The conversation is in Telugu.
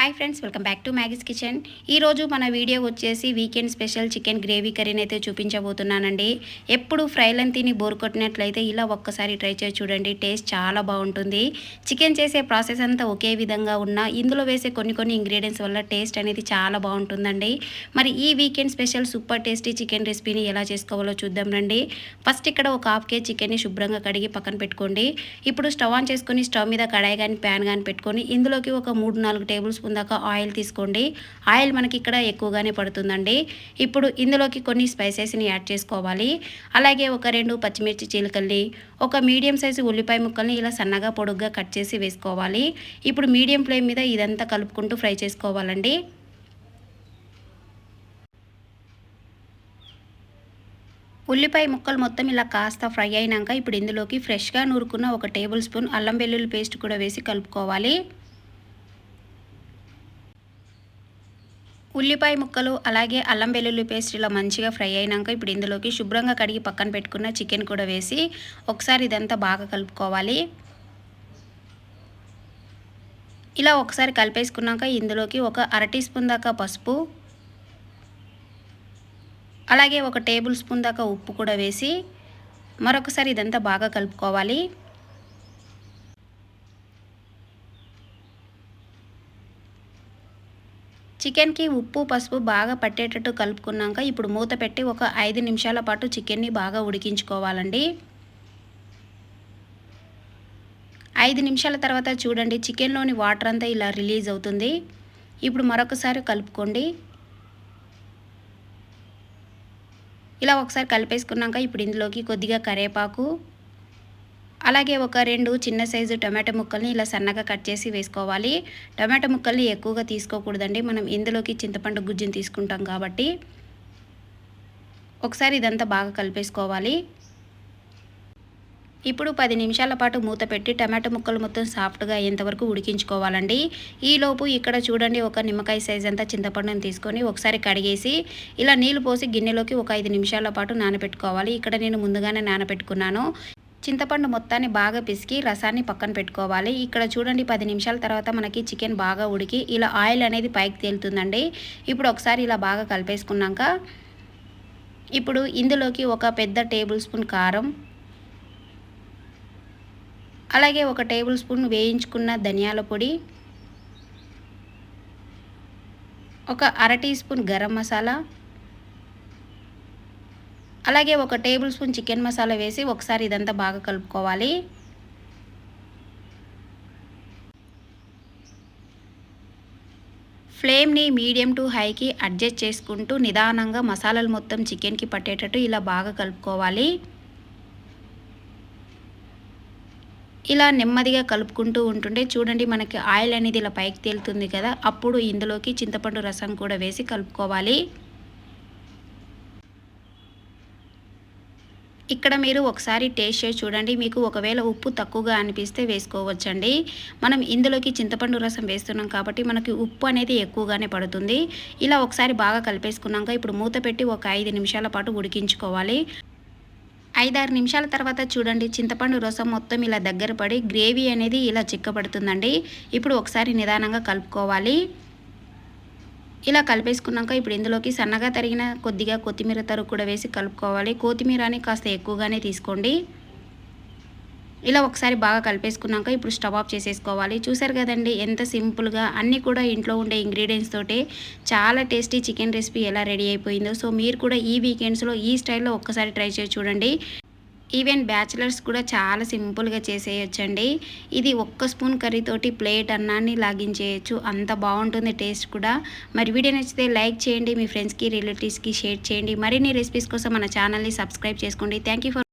Hi friends, welcome back to Maggie's kitchen. ఈరోజు మన వీడియో వచ్చేసి వీకెండ్ స్పెషల్ చికెన్ గ్రేవీ కర్రీని అయితే చూపించబోతున్నానండి. ఎప్పుడు ఫ్రైలను తిని బోర్ కొట్టినట్లయితే ఇలా ఒక్కసారి ట్రై చేసి చూడండి. టేస్ట్ చాలా బాగుంటుంది. చికెన్ చేసే ప్రాసెస్ అంతా ఒకే విధంగా ఉన్నా ఇందులో వేసే కొన్ని ఇంగ్రీడియంట్స్ వల్ల టేస్ట్ అనేది చాలా బాగుంటుందండి. మరి ఈ weekend special super tasty chicken రెసిపీని ఎలా చేసుకోవాలో చూద్దాం రండి. ఫస్ట్ ఇక్కడ ఒక హాఫ్ కేజీ చికెన్ని శుభ్రంగా కడిగి పక్కన పెట్టుకోండి. ఇప్పుడు స్టవ్ ఆన్ చేసుకొని స్టవ్ మీద కడాయి కానీ ప్యాన్ కానీ పెట్టుకొని ఇందులోకి ఒక 3-4 టేబుల్ స్పూన్ దాకా ఆయిల్ తీసుకోండి. ఆయిల్ మనకి ఇక్కడ ఎక్కువగానే పడుతుందండి. ఇప్పుడు ఇందులోకి కొన్ని స్పైసెస్ని యాడ్ చేసుకోవాలి. అలాగే ఒక 2 పచ్చిమిర్చి చీలికల్ని, ఒక మీడియం సైజు ఉల్లిపాయ ముక్కల్ని ఇలా సన్నగా పొడుగ్గా కట్ చేసి వేసుకోవాలి. ఇప్పుడు మీడియం ఫ్లేమ్ మీద ఇదంతా కలుపుకుంటూ ఫ్రై చేసుకోవాలండి. ఉల్లిపాయ ముక్కలు మొత్తం ఇలా కాస్త ఫ్రై అయినాక ఇప్పుడు ఇందులోకి ఫ్రెష్గా నూరుకున్న ఒక టేబుల్ స్పూన్ అల్లం వెల్లుల్లి పేస్ట్ కూడా వేసి కలుపుకోవాలి. ఉల్లిపాయ ముక్కలు అలాగే అల్లం వెల్లుల్లి పేస్ట్ ఇలా మంచిగా ఫ్రై అయినాక ఇప్పుడు ఇందులోకి శుభ్రంగా కడిగి పక్కన పెట్టుకున్న చికెన్ కూడా వేసి ఒకసారి ఇదంతా బాగా కలుపుకోవాలి. ఇలా ఒకసారి కలిపేసుకున్నాక ఇందులోకి ఒక 1/2 టీ స్పూన్ దాకా పసుపు, అలాగే ఒక టేబుల్ స్పూన్ దాకా ఉప్పు కూడా వేసి మరొకసారి ఇదంతా బాగా కలుపుకోవాలి. చికెన్కి ఉప్పు పసుపు బాగా పట్టేటట్టు కలుపుకున్నాక ఇప్పుడు మూత పెట్టి ఒక 5 నిమిషాల పాటు చికెన్ని బాగా ఉడికించుకోవాలండి. 5 నిమిషాల తర్వాత చూడండి, చికెన్లోని వాటర్ అంతా ఇలా రిలీజ్ అవుతుంది. ఇప్పుడు మరొకసారి కలుపుకోండి. ఇలా ఒకసారి కలిపేసుకున్నాక ఇప్పుడు ఇందులోకి కొద్దిగా కరివేపాకు, అలాగే ఒక 2 చిన్న సైజు టమాటో ముక్కల్ని ఇలా సన్నగా కట్ చేసి వేసుకోవాలి. టమాటో ముక్కల్ని ఎక్కువగా తీసుకోకూడదండి, మనం ఇందులోకి చింతపండు గుజ్జుని తీసుకుంటాం కాబట్టి. ఒకసారి ఇదంతా బాగా కలిపేసుకోవాలి. ఇప్పుడు 10 నిమిషాల పాటు మూత పెట్టి టమాటో ముక్కలు మొత్తం సాఫ్ట్గా అయ్యేంతవరకు ఉడికించుకోవాలండి. ఈలోపు ఇక్కడ చూడండి, ఒక నిమ్మకాయ సైజ్ అంతా చింతపండుని తీసుకొని ఒకసారి కడిగేసి ఇలా నీళ్లు పోసి గిన్నెలోకి ఒక 5 నిమిషాల పాటు నానబెట్టుకోవాలి. ఇక్కడ నేను ముందుగానే నానబెట్టుకున్నాను. చింతపండు మొత్తాన్ని బాగా పిసికి రసాన్ని పక్కన పెట్టుకోవాలి. ఇక్కడ చూడండి, 10 నిమిషాల తర్వాత మనకి చికెన్ బాగా ఉడికి ఇలా ఆయిల్ అనేది పైకి తేలుతుందండి. ఇప్పుడు ఒకసారి ఇలా బాగా కలిపేసుకున్నాక ఇప్పుడు ఇందులోకి ఒక పెద్ద టేబుల్ స్పూన్ కారం, అలాగే ఒక టేబుల్ స్పూన్ వేయించుకున్న ధనియాల పొడి, ఒక 1/2 టీ స్పూన్ గరం మసాలా, అలాగే ఒక టేబుల్ స్పూన్ చికెన్ మసాలా వేసి ఒకసారి ఇదంతా బాగా కలుపుకోవాలి. ఫ్లేమ్ని మీడియం టు హైకి అడ్జస్ట్ చేసుకుంటూ నిదానంగా మసాలాలు మొత్తం చికెన్కి పట్టేటట్టు ఇలా బాగా కలుపుకోవాలి. ఇలా నెమ్మదిగా కలుపుకుంటూ ఉంటుంటే చూడండి, మనకి ఆయిల్ అనేది ఇలా పైకి తేలుతుంది కదా, అప్పుడు ఇందులోకి చింతపండు రసం కూడా వేసి కలుపుకోవాలి. ఇక్కడ మీరు ఒకసారి టేస్ట్ చేసి చూడండి. మీకు ఒకవేళ ఉప్పు తక్కువగా అనిపిస్తే వేసుకోవచ్చండి. మనం ఇందులోకి చింతపండు రసం వేస్తున్నాం కాబట్టి మనకి ఉప్పు అనేది ఎక్కువగానే పడుతుంది. ఇలా ఒకసారి బాగా కలిపేసుకున్నాక ఇప్పుడు మూత పెట్టి ఒక 5 నిమిషాల పాటు ఉడికించుకోవాలి. 5-6 నిమిషాల తర్వాత చూడండి, చింతపండు రసం మొత్తం ఇలా దగ్గర పడి గ్రేవీ అనేది ఇలా చిక్కబడుతుందండి. ఇప్పుడు ఒకసారి నిదానంగా కలుపుకోవాలి. ఇలా కలిపేసుకున్నాక ఇప్పుడు ఇందులోకి సన్నగా తరిగిన కొద్దిగా కొత్తిమీర తరుగు కూడా వేసి కలుపుకోవాలి. కొత్తిమీరని కాస్త ఎక్కువగానే తీసుకోండి. ఇలా ఒకసారి బాగా కలిపేసుకున్నాక ఇప్పుడు స్టవ్ ఆఫ్ చేసేసుకోవాలి. చూసారు కదండి, ఎంత సింపుల్గా అన్నీ కూడా ఇంట్లో ఉండే ఇంగ్రీడియంట్స్ తోటే చాలా టేస్టీ చికెన్ రెసిపీ ఎలా రెడీ అయిపోయిందో. సో మీరు కూడా ఈ వీకెండ్స్లో ఈ స్టైల్లో ఒక్కసారి ట్రై చేసి చూడండి. ఈవెన్ బ్యాచిలర్స్ కూడా చాలా సింపుల్గా చేసేయచ్చండి. ఇది ఒక్క స్పూన్ కర్రీతోటి ప్లేట్ అన్నాన్ని లాగించేయచ్చు, అంత బాగుంటుంది టేస్ట్ కూడా. మరి వీడియో నచ్చితే లైక్ చేయండి, మీ ఫ్రెండ్స్కి రిలేటివ్స్కి షేర్ చేయండి. మరిన్ని రెసిపీస్ కోసం మన ఛానల్ని సబ్స్క్రైబ్ చేసుకోండి. Thank you for